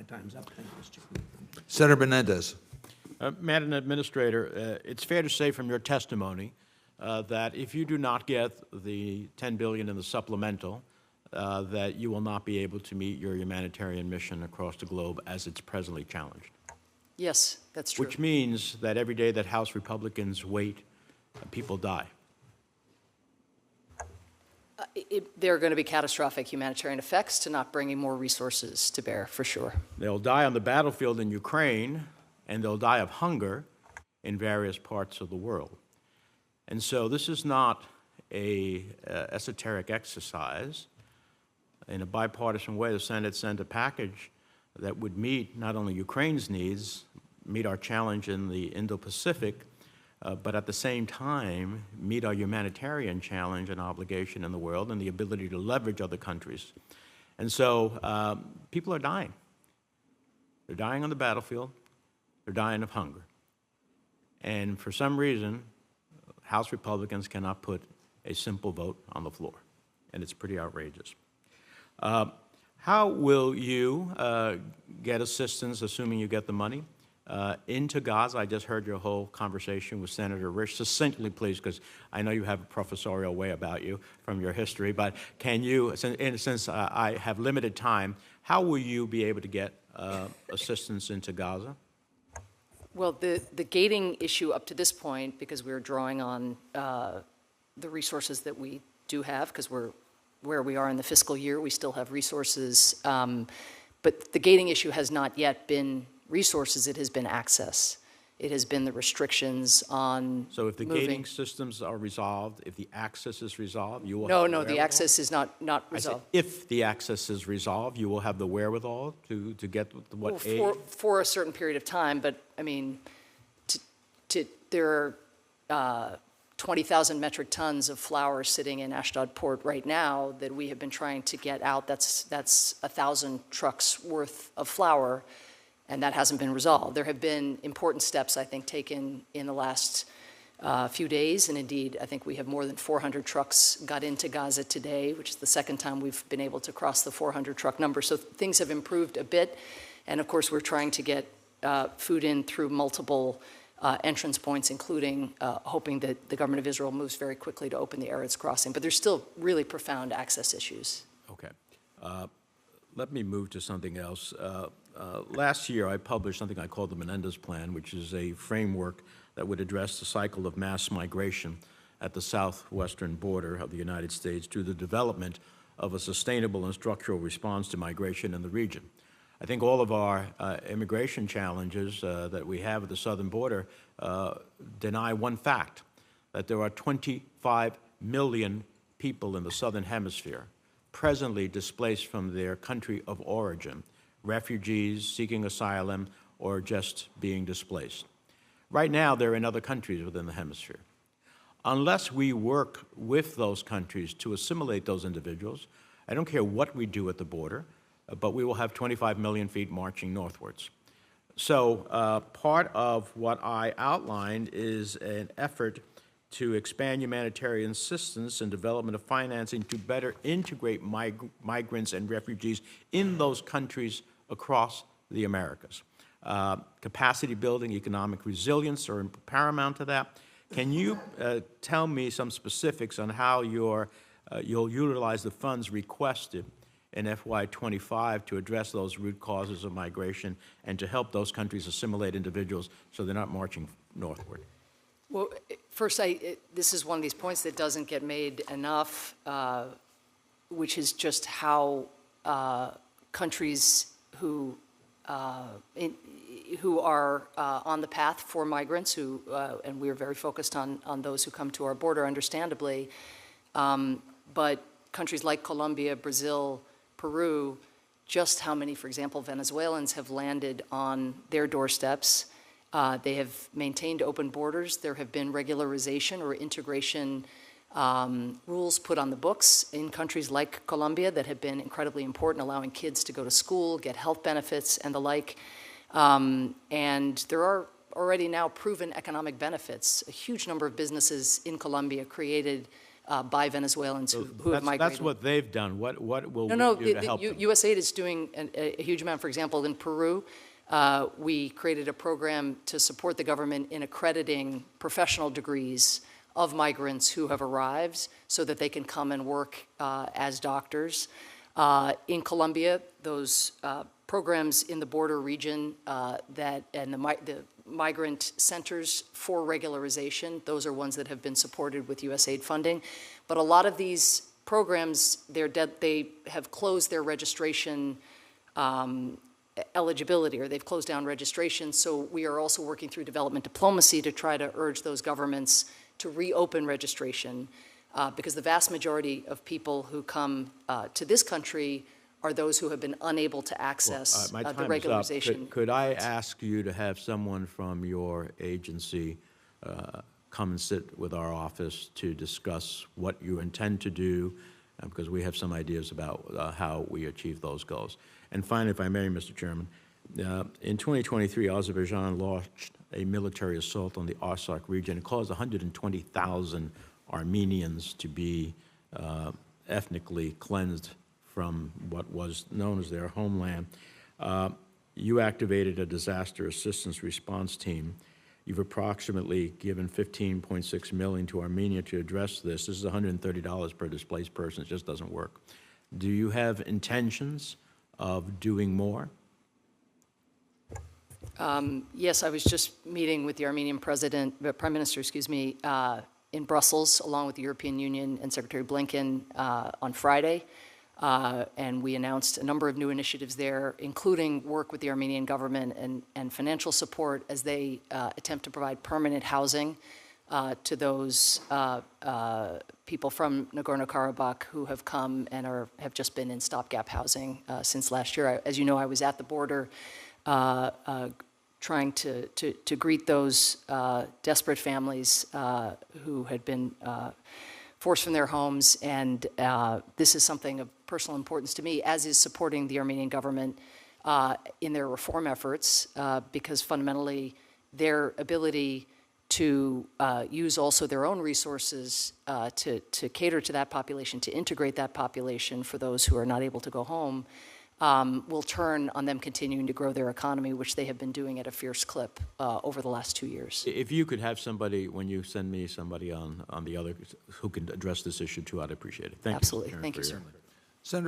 time's up. Thank you, Mr. Chairman. Senator Menendez. Madam Administrator, it's fair to say from your testimony that if you do not get the $10 billion in the supplemental, that you will not be able to meet your humanitarian mission across the globe as it's presently challenged. Yes, that's true. Which means that every day that House Republicans wait, people die. There are going to be catastrophic humanitarian effects to not bringing more resources to bear, for sure. They'll die on the battlefield in Ukraine, and they'll die of hunger in various parts of the world. And so this is not a esoteric exercise. In a bipartisan way, the Senate sent a package that would meet not only Ukraine's needs, meet our challenge in the Indo-Pacific, but at the same time, meet our humanitarian challenge and obligation in the world and the ability to leverage other countries. And so people are dying. They're dying on the battlefield. They're dying of hunger. And for some reason, House Republicans cannot put a simple vote on the floor. And it's pretty outrageous. How will you get assistance, assuming you get the money, into Gaza? I just heard your whole conversation with Senator Rich. Succinctly, please, because I know you have a professorial way about you from your history, but can you, since I have limited time, how will you be able to get assistance into Gaza? Well, the gating issue up to this point, because we're drawing on the resources that we do have, because we're where we are in the fiscal year, we still have resources, but the gating issue has not yet been resources, it has been access. It has been the restrictions on So if the moving. gating systems are resolved, if the access is resolved, you will No, have no, the wherewithal? access is not I said, resolved. if the access is resolved, you will have the wherewithal to get what aid? For a certain period of time, but I mean, there are 20,000 metric tons of flour sitting in Ashdod port right now that we have been trying to get out. That's 1,000 trucks worth of flour, and that hasn't been resolved. There have been important steps, I think, taken in the last few days, and indeed, I think we have more than 400 trucks got into Gaza today, which is the second time we've been able to cross the 400 truck number. So things have improved a bit, and of course, we're trying to get food in through multiple entrance points, including hoping that the government of Israel moves very quickly to open the Erez crossing. But there's still really profound access issues. Okay. Let me move to something else. Last year, I published something I called the Menendez Plan, which is a framework that would address the cycle of mass migration at the southwestern border of the United States through the development of a sustainable and structural response to migration in the region. I think all of our immigration challenges that we have at the southern border deny one fact, that there are 25 million people in the southern hemisphere presently displaced from their country of origin, refugees seeking asylum or just being displaced. Right now, they're in other countries within the hemisphere. Unless we work with those countries to assimilate those individuals, I don't care what we do at the border, but we will have 25 million feet marching northwards. So part of what I outlined is an effort to expand humanitarian assistance and development of financing to better integrate migrants and refugees in those countries across the Americas. Capacity building, economic resilience are paramount to that. Can you tell me some specifics on how you'll utilize the funds requested in FY25 to address those root causes of migration and to help those countries assimilate individuals so they're not marching northward? Well, first, this is one of these points that doesn't get made enough, which is just how countries who are on the path for migrants, and we're very focused on those who come to our border, understandably, but countries like Colombia, Brazil, Peru, just how many, for example, Venezuelans have landed on their doorsteps. They have maintained open borders. There have been regularization or integration rules put on the books in countries like Colombia that have been incredibly important, allowing kids to go to school, get health benefits, and the like. And there are already now proven economic benefits. A huge number of businesses in Colombia created by Venezuelans who have migrated. That's what they've done. What will No, we do to help them? USAID is doing a huge amount. For example, in Peru, we created a program to support the government in accrediting professional degrees of migrants who have arrived so that they can come and work as doctors. In Colombia, those programs in the border region and the migrant centers for regularization, those are ones that have been supported with USAID funding. But a lot of these programs, they have closed their registration eligibility, or they've closed down registration. So we are also working through development diplomacy to try to urge those governments to reopen registration, because the vast majority of people who come to this country are those who have been unable to access My the time is up. regularization. Could I ask you to have someone from your agency come and sit with our office to discuss what you intend to do, because we have some ideas about how we achieve those goals. And finally, if I may, Mr. Chairman, in 2023, Azerbaijan launched a military assault on the Artsakh region. It caused 120,000 Armenians to be ethnically cleansed from what was known as their homeland. You activated a disaster assistance response team. You've approximately given $15.6 million to Armenia to address this. This is $130 per displaced person. It just doesn't work. Do you have intentions of doing more? Yes, I was just meeting with the Armenian Prime Minister, in Brussels, along with the European Union and Secretary Blinken on Friday. And we announced a number of new initiatives there, including work with the Armenian government and financial support as they attempt to provide permanent housing to those people from Nagorno-Karabakh who have come and have just been in stopgap housing since last year. As you know, I was at the border trying to greet those desperate families who had been forced from their homes, and this is something of personal importance to me, as is supporting the Armenian government in their reform efforts, because fundamentally their ability to use also their own resources to cater to that population, to integrate that population for those who are not able to go home, will turn on them continuing to grow their economy, which they have been doing at a fierce clip over the last 2 years. If you could have somebody, when you send me somebody on the other who can address this issue too, I'd appreciate it. Thank you. Absolutely. Thank you, sir.